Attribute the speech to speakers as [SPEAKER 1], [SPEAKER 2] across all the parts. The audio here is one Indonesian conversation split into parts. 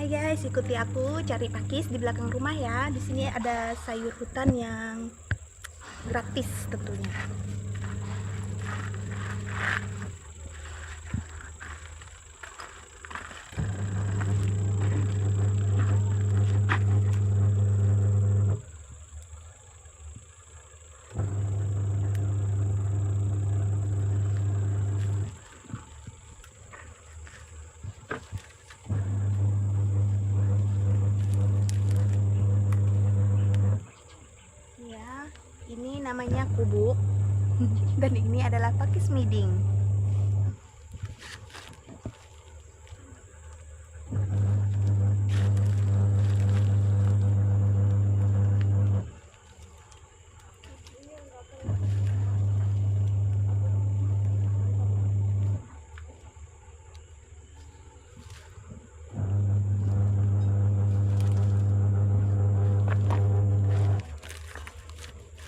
[SPEAKER 1] Hai guys, ikuti aku cari pakis di belakang rumah ya. Di sini ada sayur hutan yang gratis tentunya. Ya, ini namanya kubuk dan ini adalah pakis miding.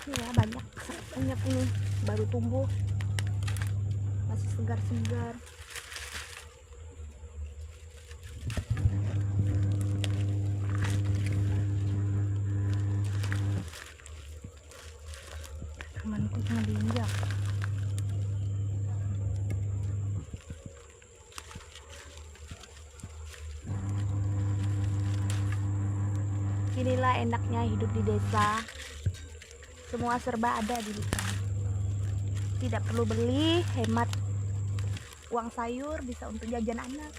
[SPEAKER 1] Ya, banyak ini baru tumbuh, masih segar-segar. Temanku cuma diinjak. Inilah enaknya hidup di desa. Semua serba ada di desa. Tidak perlu beli, hemat uang sayur, bisa untuk jajan anak.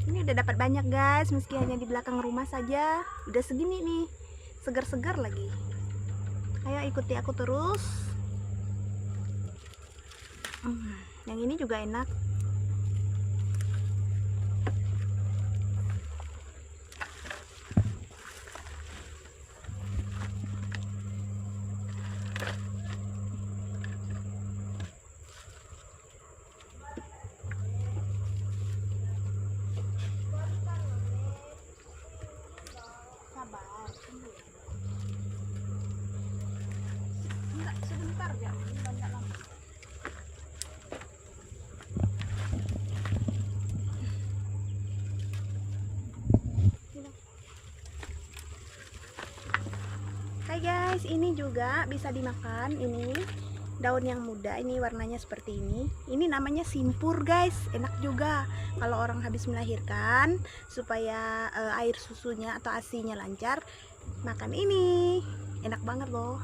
[SPEAKER 1] Ini udah dapat banyak guys, meski hanya di belakang rumah saja. Udah segini nih, segar-segar lagi. Ayo ikuti aku terus. Yang ini juga enak. Sabar, tunggu. Enggak, sebentar ya, banyak lama. Hai guys, ini juga bisa dimakan. Ini daun yang muda, ini warnanya seperti ini. Ini namanya simpur guys, enak juga kalau orang habis melahirkan supaya air susunya atau asinya lancar. Makan ini, enak banget loh.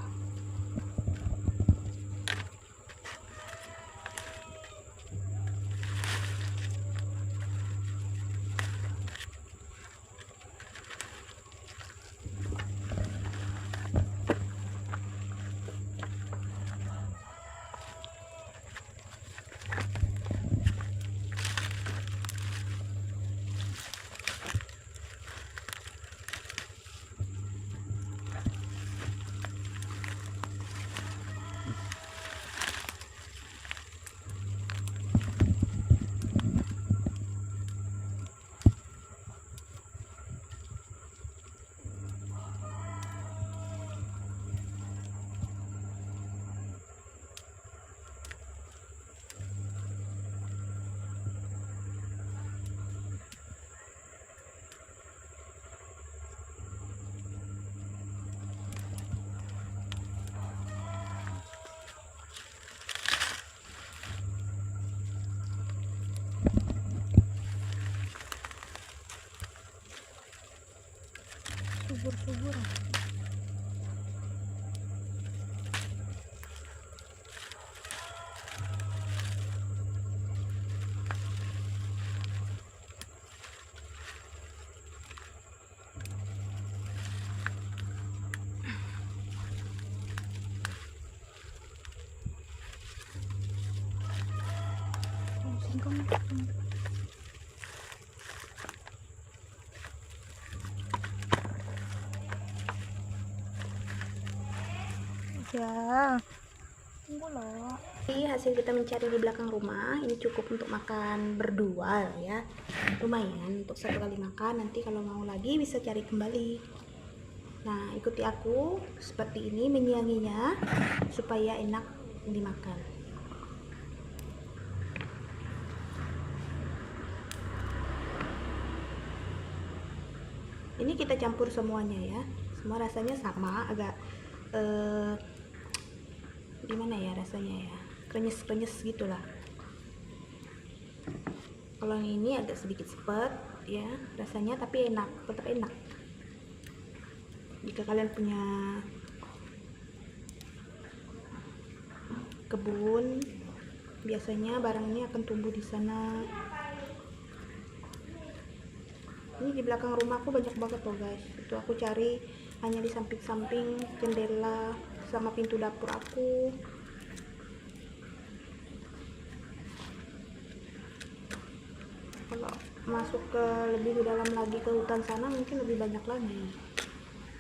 [SPEAKER 1] subur. Singkong. Ya, tunggu loh. Jadi hasil kita mencari di belakang rumah ini cukup untuk makan berdua ya, lumayan untuk satu kali makan. Nanti kalau mau lagi bisa cari kembali. Nah, ikuti aku seperti ini menyianginya supaya enak dimakan. Ini kita campur semuanya ya, semua rasanya sama, agak gimana ya rasanya ya, krenyes gitulah. Kalau yang ini agak sedikit sepet ya rasanya, tapi enak, tetap enak. Jika kalian punya kebun, biasanya barangnya akan tumbuh di sana. Ini di belakang rumahku banyak banget loh guys. Itu aku cari hanya di samping-samping jendela sama pintu dapur aku. Kalau masuk ke lebih dalam lagi ke hutan sana mungkin lebih banyak lagi.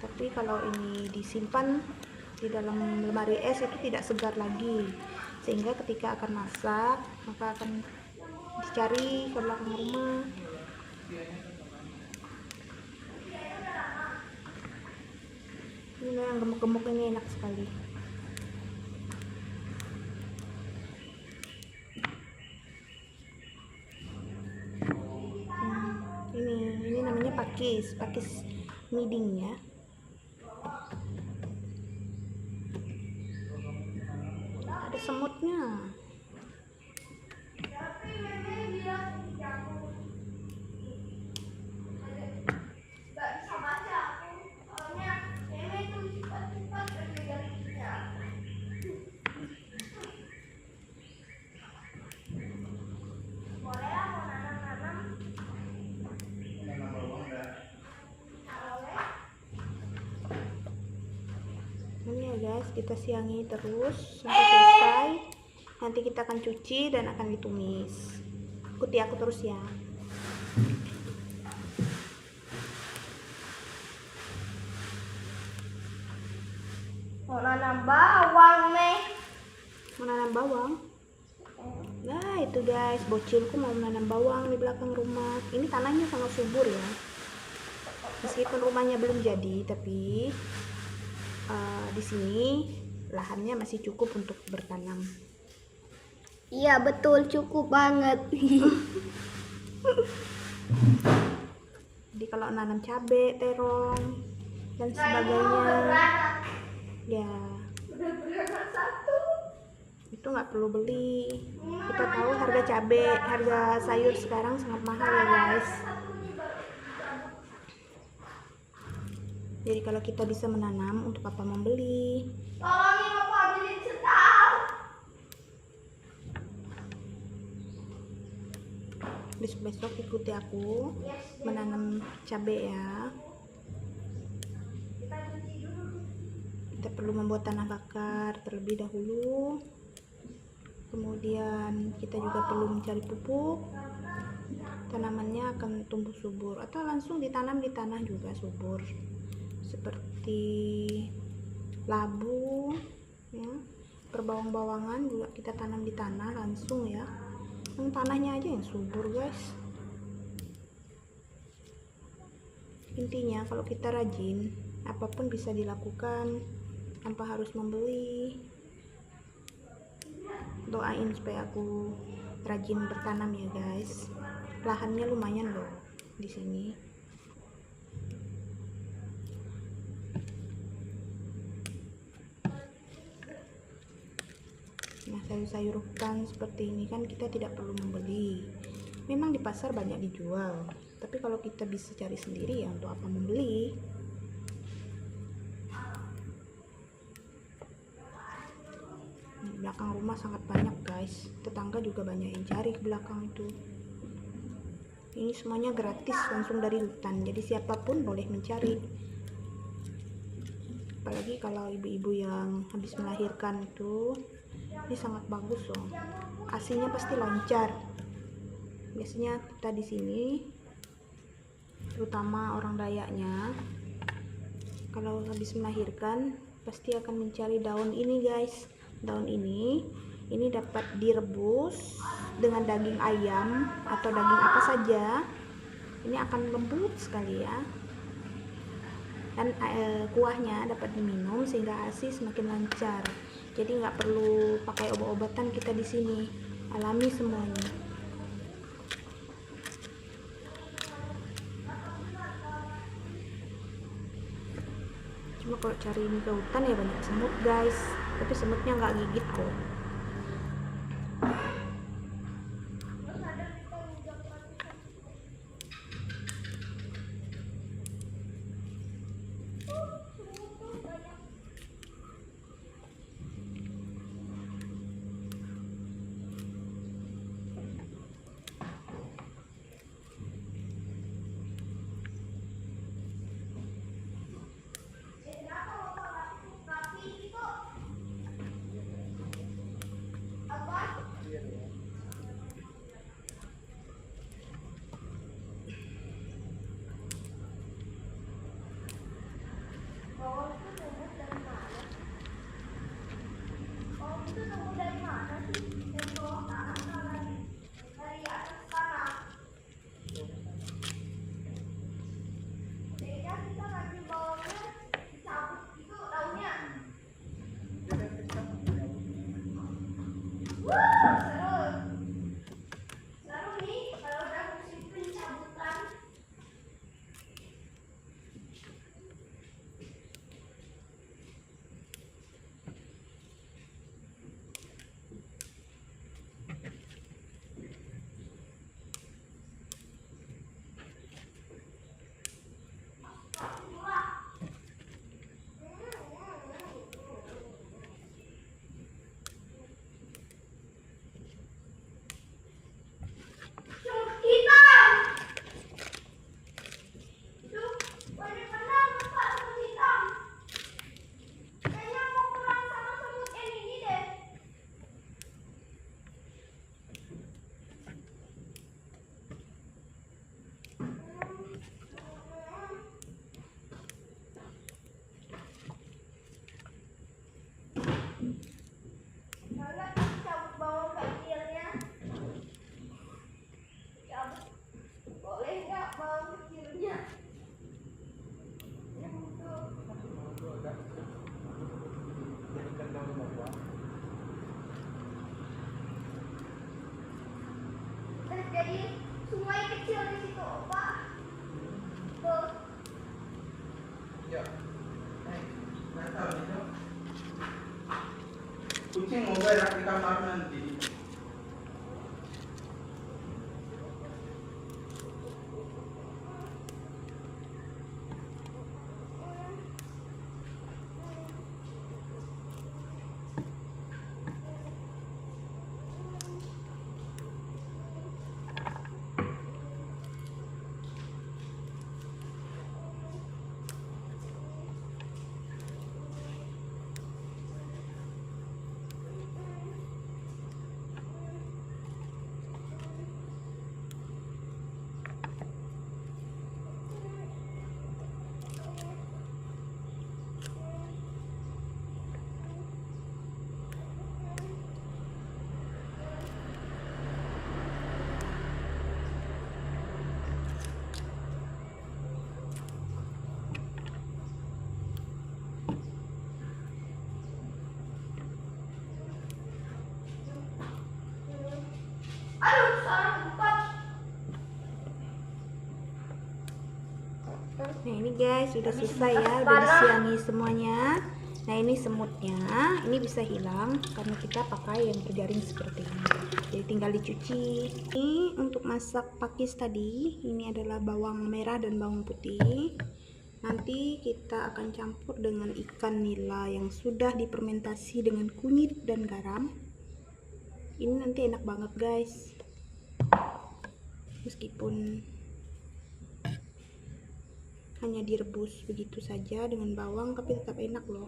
[SPEAKER 1] Tapi kalau ini disimpan di dalam lemari es itu tidak segar lagi, sehingga ketika akan masak maka akan dicari ke belakang rumah. Ini yang gemuk-gemuk ini enak sekali. Ini namanya pakis miding ya. Ada semutnya. Ini ya guys, kita siangi terus sampai selesai. Nanti kita akan cuci dan akan ditumis. Ikuti aku terus ya.
[SPEAKER 2] Mau nanam bawang nih.
[SPEAKER 1] Mau nanam bawang? Nah itu guys, bocilku mau menanam bawang di belakang rumah. Ini tanahnya sangat subur ya. Meskipun rumahnya belum jadi, tapi di sini lahannya masih cukup untuk bertanam.
[SPEAKER 2] Iya betul, cukup banget.
[SPEAKER 1] Jadi kalau nanam cabai, terong dan sebagainya, ya itu nggak perlu beli. Kita tahu harga cabai, harga sayur sekarang sangat mahal ya guys. Jadi kalau kita bisa menanam, untuk apa membeli?
[SPEAKER 2] Tolongin aku ambilin setar.
[SPEAKER 1] Besok-besok ikuti aku menanam cabai ya. Kita perlu membuat tanah bakar terlebih dahulu. Kemudian kita juga perlu mencari pupuk. Tanamannya akan tumbuh subur, atau langsung ditanam di tanah juga subur. Seperti labu ya, perbawang-bawangan juga kita tanam di tanah langsung ya. Yang tanahnya aja yang subur guys. Intinya kalau kita rajin, apapun bisa dilakukan tanpa harus membeli. Doain supaya aku rajin bertanam ya guys. Lahannya lumayan loh di sini. Nah, sayur-sayur hutan seperti ini kan kita tidak perlu membeli. Memang di pasar banyak dijual, tapi kalau kita bisa cari sendiri ya untuk apa membeli. belakang rumah sangat banyak guys, tetangga juga banyak yang cari ke belakang itu. Ini semuanya gratis langsung dari hutan, jadi siapapun boleh mencari. Apalagi kalau ibu-ibu yang habis melahirkan itu, ini sangat bagus loh. Asinya pasti lancar. Biasanya kita di sini, terutama orang Dayaknya, kalau habis melahirkan pasti akan mencari daun ini guys. Daun ini dapat direbus dengan daging ayam atau daging apa saja. Ini akan lembut sekali ya, dan kuahnya dapat diminum sehingga ASI semakin lancar. Jadi nggak perlu pakai obat-obatan, kita di sini alami semuanya. Cuma kalau cari ini ke hutan ya banyak semut guys, tapi semutnya nggak gigit kok.
[SPEAKER 2] Jadi sungai kecil di situ, Pak. Tuh.
[SPEAKER 3] Ya. Natal itu. Kucing mau berak di kamar nanti.
[SPEAKER 2] Aduh, salah tempat.
[SPEAKER 1] Nah ini guys sudah selesai ya, udah disiangi semuanya. Nah ini semutnya, ini bisa hilang karena kita pakai yang berjaring seperti ini. Jadi tinggal dicuci. Ini untuk masak pakis tadi, ini adalah bawang merah dan bawang putih. Nanti kita akan campur dengan ikan nila yang sudah difermentasi dengan kunyit dan garam. Ini nanti enak banget guys, meskipun hanya direbus begitu saja dengan bawang, tapi tetap enak loh.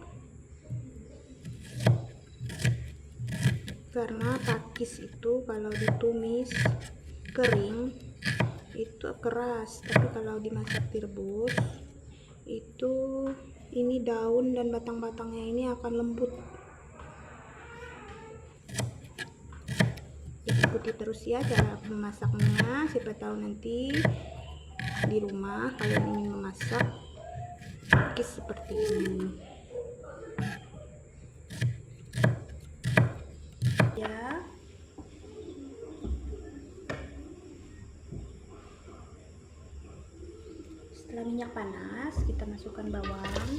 [SPEAKER 1] Karena pakis itu kalau ditumis kering itu keras, tapi kalau dimasak direbus itu ini daun dan batang-batangnya ini akan lembut. Ikuti terus ya cara memasaknya, siapa tahu nanti di rumah kalian ingin memasak pakis seperti ini ya. Setelah minyak panas, kita masukkan bawang.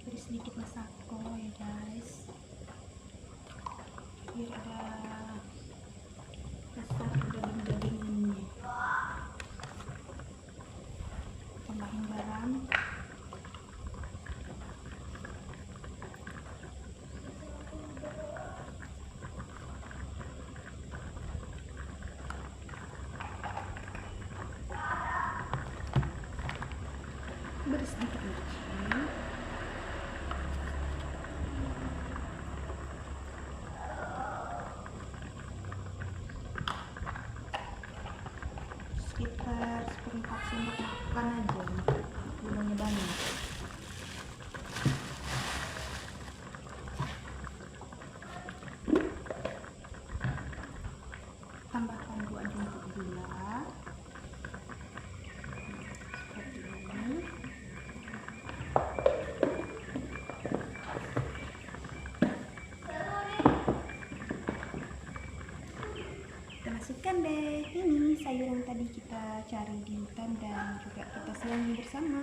[SPEAKER 1] Beri sedikit masako ya guys, biar ada rasa daging-dagingannya. Tambahin garam. Beri sedikit micin. Sekitar seperempat sendok makan aja, gulanya banyak. Tambahkan 2 jengkol gula seperti ini. Kita masukkan deh ini sayur yang tadi kita cari di hutan dan juga kita siangi bersama.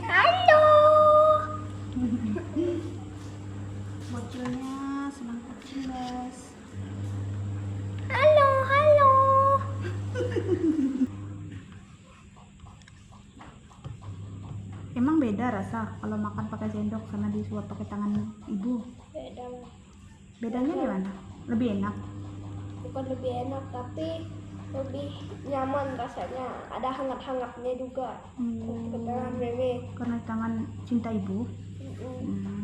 [SPEAKER 2] Halo.
[SPEAKER 1] Bocilnya semangkuk cilas.
[SPEAKER 2] Halo, halo.
[SPEAKER 1] Emang beda rasa kalau makan pakai sendok sama disuap pakai tangan ibu?
[SPEAKER 2] Beda,
[SPEAKER 1] Bedanya di mana? Lebih enak?
[SPEAKER 2] bukan lebih enak tapi lebih nyaman rasanya. Ada hangat-hangatnya juga. Ke tangan bebek.
[SPEAKER 1] Karena tangan cinta ibu.
[SPEAKER 2] Mm-mm.
[SPEAKER 1] Hmm.